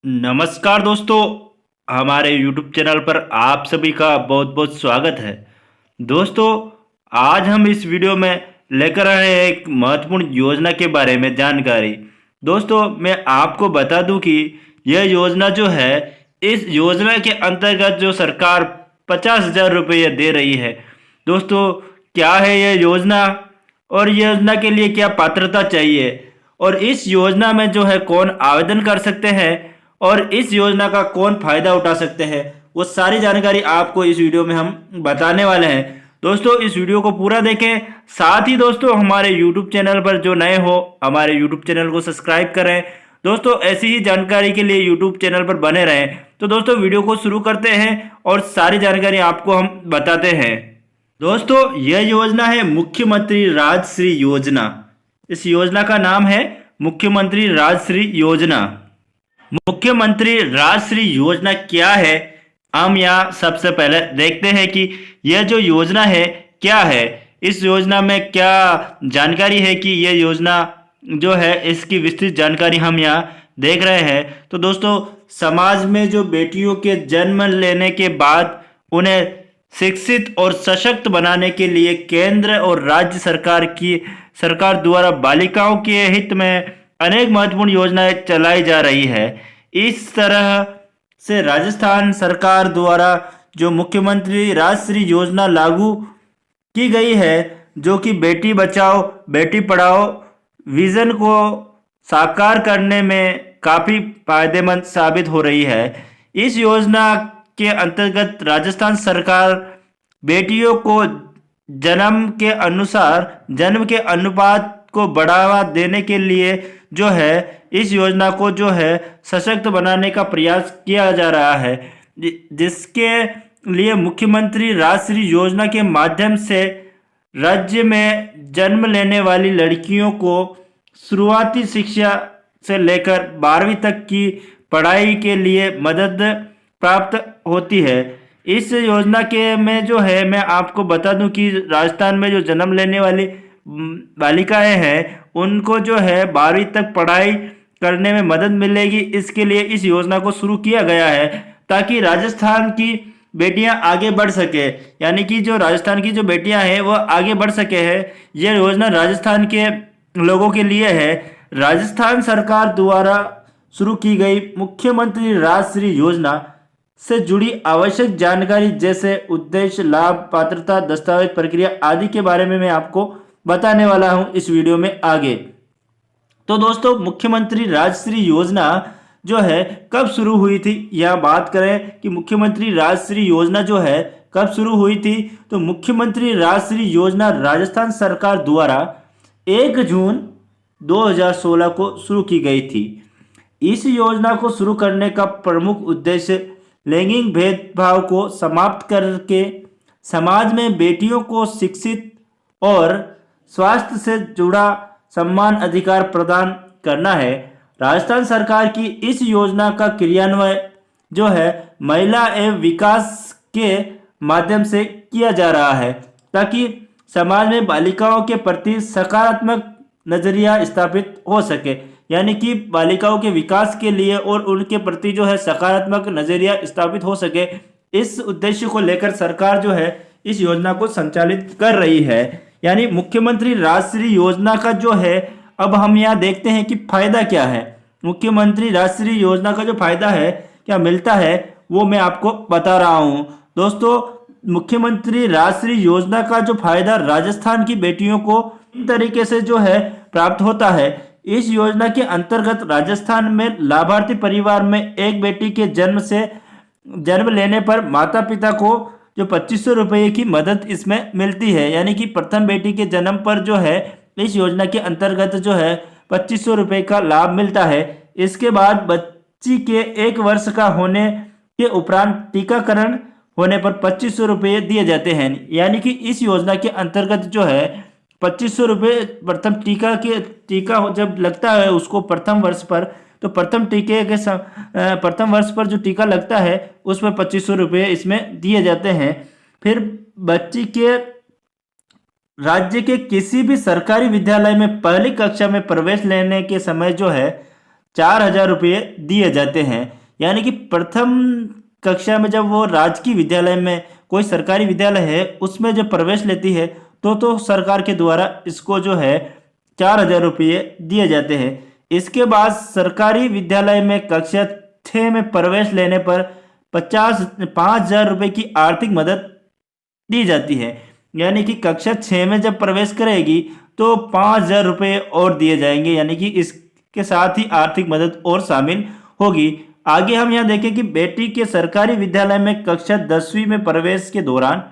नमस्कार दोस्तों, हमारे YouTube चैनल पर आप सभी का बहुत बहुत स्वागत है। दोस्तों, आज हम इस वीडियो में लेकर आए हैं एक महत्वपूर्ण योजना के बारे में जानकारी। दोस्तों, मैं आपको बता दूं कि यह योजना जो है, इस योजना के अंतर्गत जो सरकार 50,000 रुपये दे रही है। दोस्तों, क्या है यह योजना और योजना के लिए क्या पात्रता चाहिए और इस योजना में जो है कौन आवेदन कर सकते हैं और इस योजना का कौन फायदा उठा सकते हैं, वो सारी जानकारी आपको इस वीडियो में हम बताने वाले हैं। दोस्तों, इस वीडियो को पूरा देखें। साथ ही दोस्तों, हमारे YouTube चैनल पर जो नए हो, हमारे YouTube चैनल को सब्सक्राइब करें। दोस्तों, ऐसी ही जानकारी के लिए YouTube चैनल पर बने रहें। तो दोस्तों, वीडियो को शुरू करते हैं और सारी जानकारी आपको हम बताते हैं। दोस्तों, यह योजना है मुख्यमंत्री राजश्री योजना। इस योजना का नाम है मुख्यमंत्री राजश्री योजना। मुख्यमंत्री राजश्री योजना क्या है, हम यहाँ सबसे पहले देखते हैं कि यह जो योजना है क्या है। इस योजना में क्या जानकारी है कि यह योजना जो है, इसकी विस्तृत जानकारी हम यहाँ देख रहे हैं। तो दोस्तों, समाज में जो बेटियों के जन्म लेने के बाद उन्हें शिक्षित और सशक्त बनाने के लिए केंद्र और राज्य सरकार द्वारा बालिकाओं के हित में अनेक महत्वपूर्ण योजनाएं चलाई जा रही है। इस तरह से राजस्थान सरकार द्वारा जो मुख्यमंत्री राजश्री योजना लागू की गई है, जो कि बेटी बचाओ बेटी पढ़ाओ विजन को साकार करने में काफ़ी फायदेमंद साबित हो रही है। इस योजना के अंतर्गत राजस्थान सरकार बेटियों को जन्म के अनुपात को बढ़ावा देने के लिए जो है, इस योजना को जो है सशक्त बनाने का प्रयास किया जा रहा है, जिसके लिए मुख्यमंत्री राजश्री योजना के माध्यम से राज्य में जन्म लेने वाली लड़कियों को शुरुआती शिक्षा से लेकर 12वीं तक की पढ़ाई के लिए मदद प्राप्त होती है। इस योजना के में जो है, मैं आपको बता दूं कि राजस्थान में जो जन्म लेने वाली बालिकाएं हैं, उनको जो है 12वीं तक पढ़ाई करने में मदद मिलेगी। इसके लिए इस योजना को शुरू किया गया है ताकि राजस्थान की बेटियां आगे बढ़ सके, यानी कि जो राजस्थान की जो बेटियां हैं वो आगे बढ़ सके है। यह योजना राजस्थान के लोगों के लिए है। राजस्थान सरकार द्वारा शुरू की गई मुख्यमंत्री राजश्री योजना से जुड़ी आवश्यक जानकारी जैसे उद्देश्य, लाभ, पात्रता, दस्तावेज, प्रक्रिया आदि के बारे में मैं आपको बताने वाला हूं इस वीडियो में आगे। तो दोस्तों, मुख्यमंत्री राजश्री योजना जो है कब शुरू हुई थी, यह बात करें कि मुख्यमंत्री राजश्री योजना जो है कब शुरू हुई थी, तो मुख्यमंत्री राजश्री योजना राजस्थान सरकार द्वारा 1 जून 2016 को शुरू की गई थी। इस योजना को शुरू करने का प्रमुख उद्देश्य लैंगिक भेदभाव को समाप्त करके समाज में बेटियों को शिक्षित और स्वास्थ्य से जुड़ा समान अधिकार प्रदान करना है। राजस्थान सरकार की इस योजना का क्रियान्वयन जो है महिला एवं विकास के माध्यम से किया जा रहा है, ताकि समाज में बालिकाओं के प्रति सकारात्मक नजरिया स्थापित हो सके, यानी कि बालिकाओं के विकास के लिए और उनके प्रति जो है सकारात्मक नजरिया स्थापित हो सके। इस उद्देश्य को लेकर सरकार जो है इस योजना को संचालित कर रही है। यानी मुख्यमंत्री राजश्री योजना का जो है, अब हम यहाँ देखते हैं कि फायदा क्या है। मुख्यमंत्री राजश्री योजना का जो फायदा है, क्या मिलता है, वो मैं आपको बता रहा हूँ। दोस्तों, मुख्यमंत्री राजश्री योजना का जो फायदा राजस्थान की बेटियों को इन तरीके से जो है प्राप्त होता है। इस योजना के अंतर्गत राजस्थान में लाभार्थी परिवार में एक बेटी के जन्म लेने पर माता पिता को जो 2500 रुपये की मदद इसमें मिलती है, यानी कि प्रथम बेटी के जन्म पर जो है इस योजना के अंतर्गत जो है 2500 रुपये का लाभ मिलता है। इसके बाद बच्ची के 1 वर्ष का होने के उपरांत टीकाकरण होने पर 2500 रुपये दिए जाते हैं। यानी कि इस योजना के अंतर्गत जो है 2500 रुपये प्रथम टीका जब लगता है उसको प्रथम वर्ष पर, तो प्रथम वर्ष पर जो टीका लगता है उसमें 2500 रुपये इसमें दिए जाते हैं। फिर बच्ची के राज्य के किसी भी सरकारी विद्यालय में पहली कक्षा में प्रवेश लेने के समय जो है 4,000 रुपये दिए जाते हैं। यानी कि प्रथम कक्षा में जब वो राजकीय विद्यालय में, कोई सरकारी विद्यालय है उसमें जब प्रवेश लेती है तो सरकार के द्वारा इसको जो है 4,000 रुपये दिए जाते हैं। इसके बाद सरकारी विद्यालय में कक्षा 6 में प्रवेश लेने पर 5,000 रुपये की आर्थिक मदद दी जाती है। यानी कि कक्षा 6 में जब प्रवेश करेगी तो 5,000 रुपये और दिए जाएंगे, यानी कि इसके साथ ही आर्थिक मदद और शामिल होगी। आगे हम यहाँ देखें कि बेटी के सरकारी विद्यालय में कक्षा 10वीं में प्रवेश के दौरान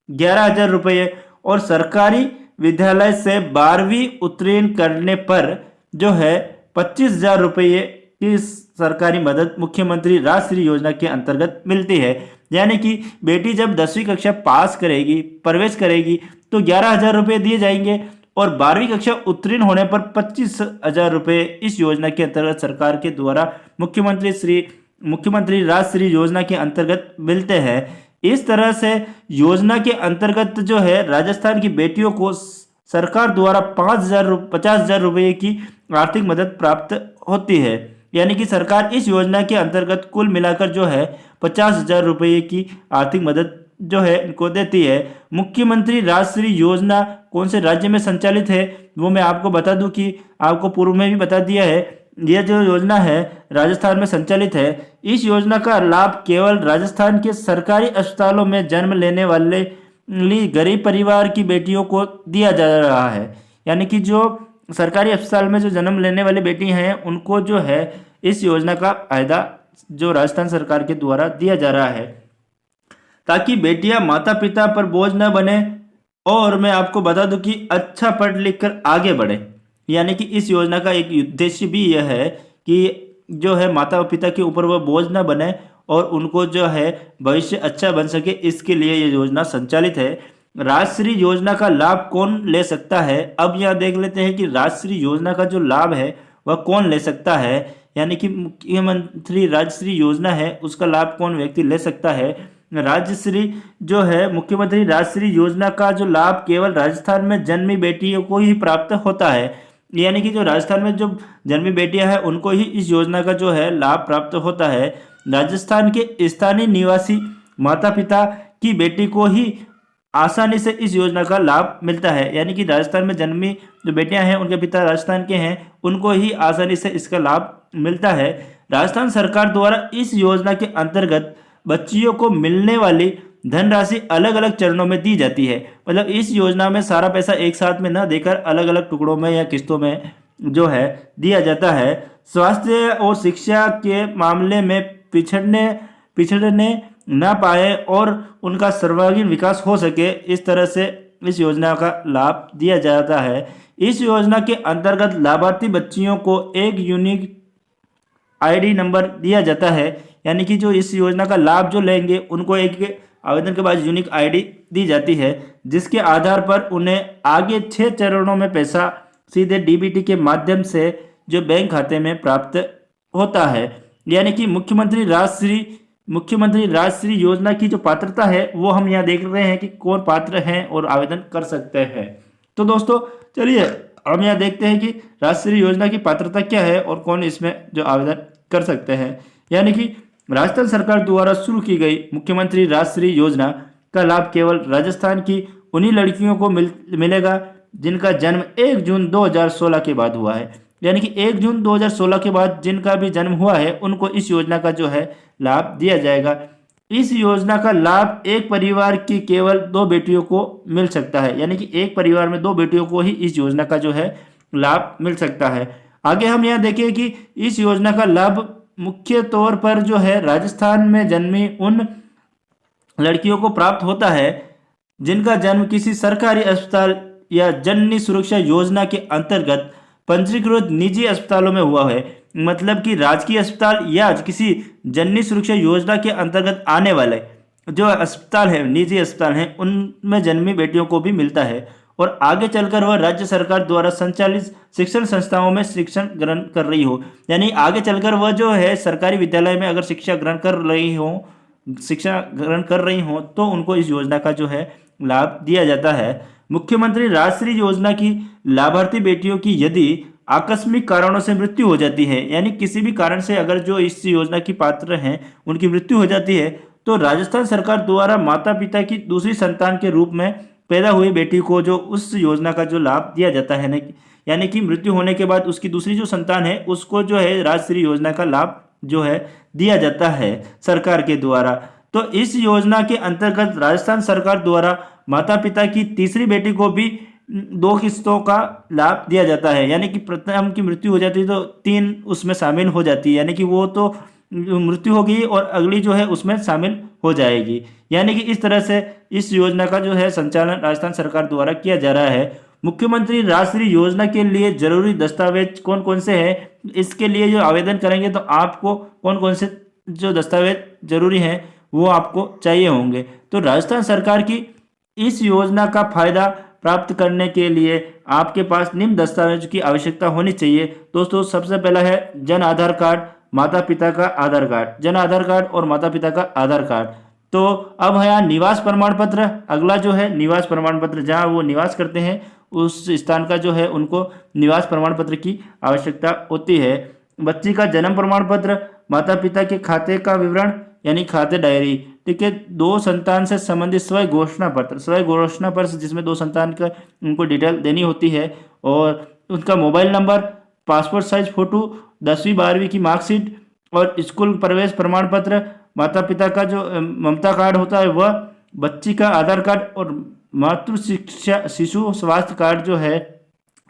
11,000 रुपये और सरकारी विद्यालय से 12वीं उत्तीर्ण करने पर जो है 25,000 रुपये की सरकारी मदद मुख्यमंत्री राजश्री योजना के अंतर्गत मिलती है। यानी कि बेटी जब 10वीं कक्षा पास करेगी, प्रवेश करेगी तो 11,000 रुपये दिए जाएंगे और 12वीं कक्षा उत्तीर्ण होने पर 25,000 रुपये इस योजना के अंतर्गत सरकार के द्वारा मुख्यमंत्री राजश्री योजना के अंतर्गत मिलते हैं। इस तरह से योजना के अंतर्गत जो है राजस्थान की बेटियों को सरकार द्वारा 50,000 रुपये की आर्थिक मदद प्राप्त होती है। यानी कि सरकार इस योजना के अंतर्गत कुल मिलाकर जो है 50,000 रुपये की आर्थिक मदद जो है इनको देती है। मुख्यमंत्री राजश्री योजना कौन से राज्य में संचालित है वो मैं आपको बता दूं कि आपको पूर्व में भी बता दिया है। यह जो योजना है राजस्थान में संचालित है। इस योजना का लाभ केवल राजस्थान के सरकारी अस्पतालों में जन्म लेने वाले गरीब परिवार की बेटियों को दिया जा रहा है। यानी कि जो सरकारी अस्पताल में जो जन्म लेने वाली बेटी हैं उनको जो है इस योजना का फायदा जो राजस्थान सरकार के द्वारा दिया जा रहा है, ताकि बेटियां माता पिता पर बोझ न बने। और मैं आपको बता दूं कि अच्छा पढ़ लिख कर आगे बढ़े। यानी कि इस योजना का एक उद्देश्य भी यह है कि जो है माता पिता के ऊपर वह बोझ न बने और उनको जो है भविष्य अच्छा बन सके, इसके लिए ये योजना संचालित है। राजश्री योजना का लाभ कौन ले सकता है, अब यहाँ देख लेते हैं कि राजश्री योजना का जो लाभ है वह कौन ले सकता है। यानी कि मुख्यमंत्री राजश्री योजना है उसका लाभ कौन व्यक्ति ले सकता है। राजश्री जो है मुख्यमंत्री राजश्री योजना का जो लाभ केवल राजस्थान में जन्मी बेटियों को ही प्राप्त होता है। यानी कि जो राजस्थान में जो जन्मी बेटियां हैं उनको ही इस योजना का जो है लाभ प्राप्त होता है। राजस्थान के स्थानीय निवासी माता पिता की बेटी को ही आसानी से इस योजना का लाभ मिलता है। यानी कि राजस्थान में जन्मी जो बेटियां हैं उनके पिता राजस्थान के हैं, उनको ही आसानी से इसका लाभ मिलता है। राजस्थान सरकार द्वारा इस योजना के अंतर्गत बच्चियों को मिलने वाली धनराशि अलग अलग चरणों में दी जाती है। मतलब इस योजना में सारा पैसा एक साथ में न देकर अलग अलग टुकड़ों में या किस्तों में जो है दिया जाता है। स्वास्थ्य और शिक्षा के मामले में पिछड़ने ना पाए और उनका सर्वांगीण विकास हो सके, इस तरह से इस योजना का लाभ दिया जाता है। इस योजना के अंतर्गत लाभार्थी बच्चियों को एक यूनिक आईडी नंबर दिया जाता है। यानी कि जो इस योजना का लाभ जो लेंगे उनको एक आवेदन के बाद यूनिक आईडी दी जाती है, जिसके आधार पर उन्हें आगे 6 चरणों में पैसा सीधे डीबीटी के माध्यम से जो बैंक खाते में प्राप्त होता है। यानी कि मुख्यमंत्री राजश्री योजना की जो पात्रता है वो हम यहाँ देख रहे हैं कि कौन पात्र हैं और आवेदन कर सकते हैं। तो दोस्तों चलिए हम यहाँ देखते हैं कि राजश्री योजना की पात्रता क्या है और कौन इसमें जो आवेदन कर सकते हैं। यानी कि राजस्थान सरकार द्वारा शुरू की गई मुख्यमंत्री राजश्री योजना का लाभ केवल राजस्थान की उन्हीं लड़कियों को मिलेगा जिनका जन्म 1 जून 2016 के बाद हुआ है। यानी कि 1 जून 2016 के बाद जिनका भी जन्म हुआ है उनको इस योजना का जो है लाभ दिया जाएगा। इस योजना का लाभ एक परिवार की केवल 2 बेटियों को मिल सकता है। यानी कि एक परिवार में 2 बेटियों को ही इस योजना का जो है लाभ मिल सकता है। आगे हम यहाँ देखें कि इस योजना का लाभ मुख्य तौर पर जो है राजस्थान में जन्मी उन लड़कियों को प्राप्त होता है जिनका जन्म किसी सरकारी अस्पताल या जननी सुरक्षा योजना के अंतर्गत पंजीकृत निजी अस्पतालों में हुआ है। मतलब कि राजकीय अस्पताल या किसी जननी सुरक्षा योजना के अंतर्गत आने वाले जो अस्पताल है, निजी अस्पताल हैं, उनमें जन्मी बेटियों को भी मिलता है और आगे चलकर वह राज्य सरकार द्वारा संचालित शिक्षण संस्थाओं में शिक्षण ग्रहण कर रही हो। यानी आगे चलकर वह जो है सरकारी विद्यालय में अगर शिक्षा ग्रहण कर रही हो तो उनको इस योजना का जो है लाभ दिया जाता है। मुख्यमंत्री राजश्री योजना की लाभार्थी बेटियों की यदि आकस्मिक कारणों से मृत्यु हो जाती है, यानी किसी भी कारण से अगर जो इस योजना की पात्र हैं उनकी मृत्यु हो जाती है, तो राजस्थान सरकार द्वारा माता पिता की दूसरी संतान के रूप में पैदा हुई बेटी को जो उस योजना का जो लाभ दिया जाता है ना, यानी कि मृत्यु होने के बाद उसकी दूसरी जो संतान है उसको जो है राजश्री योजना का लाभ जो है दिया जाता है सरकार के द्वारा। तो इस योजना के अंतर्गत राजस्थान सरकार द्वारा माता पिता की तीसरी बेटी को भी 2 किस्तों का लाभ दिया जाता है, यानी कि प्रथम की मृत्यु हो जाती है तो 3 उसमें शामिल हो जाती है, यानी कि वो तो मृत्यु हो गई और अगली जो है उसमें शामिल हो जाएगी। यानी कि इस तरह से इस योजना का जो है संचालन राजस्थान सरकार द्वारा किया जा रहा है। मुख्यमंत्री राजश्री योजना के लिए जरूरी दस्तावेज कौन कौन से हैं, इसके लिए जो आवेदन करेंगे तो आपको कौन कौन से जो दस्तावेज जरूरी हैं वो आपको चाहिए होंगे। तो राजस्थान सरकार की इस योजना का फायदा प्राप्त करने के लिए आपके पास निम्न दस्तावेज की आवश्यकता होनी चाहिए। दोस्तों, सबसे पहला है जन आधार कार्ड, माता पिता का आधार कार्ड, जन आधार कार्ड और माता पिता का आधार कार्ड। तो अब है यहाँ निवास प्रमाण पत्र। अगला जो है निवास प्रमाण पत्र, जहाँ वो निवास करते हैं उस स्थान का जो है उनको निवास प्रमाण पत्र की आवश्यकता होती है। बच्ची का जन्म प्रमाण पत्र, माता पिता के खाते का विवरण यानी खाते डायरी, ठीक है। 2 संतान से संबंधित स्वयं घोषणा पत्र, स्वयं घोषणा पत्र जिसमें 2 संतान का उनको डिटेल देनी होती है, और उनका mobile number, passport size photo, 10वीं 12वीं की मार्कशीट और स्कूल प्रवेश प्रमाण पत्र, माता पिता का जो ममता कार्ड होता है वह, बच्ची का आधार कार्ड और मातृ शिक्षा शिशु स्वास्थ्य कार्ड जो है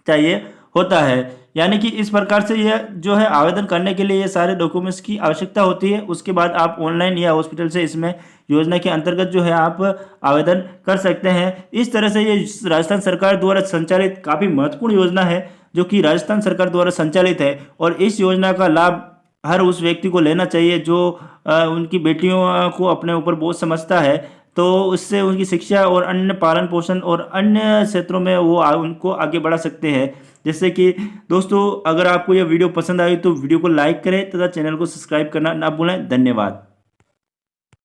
चाहिए होता है। यानी कि इस प्रकार से यह जो है आवेदन करने के लिए ये सारे डॉक्यूमेंट्स की आवश्यकता होती है। उसके बाद आप ऑनलाइन या हॉस्पिटल से इसमें योजना के अंतर्गत जो है आप आवेदन कर सकते हैं। इस तरह से ये राजस्थान सरकार द्वारा संचालित काफ़ी महत्वपूर्ण योजना है जो कि राजस्थान सरकार द्वारा संचालित है, और इस योजना का लाभ हर उस व्यक्ति को लेना चाहिए जो उनकी बेटियों को अपने ऊपर बोझ समझता है, तो उससे उनकी शिक्षा और अन्य पालन पोषण और अन्य क्षेत्रों में वो उनको आगे बढ़ा सकते हैं। जैसे कि दोस्तों, अगर आपको यह वीडियो पसंद आई तो वीडियो को लाइक करें तथा चैनल को सब्सक्राइब करना ना भूलें। धन्यवाद।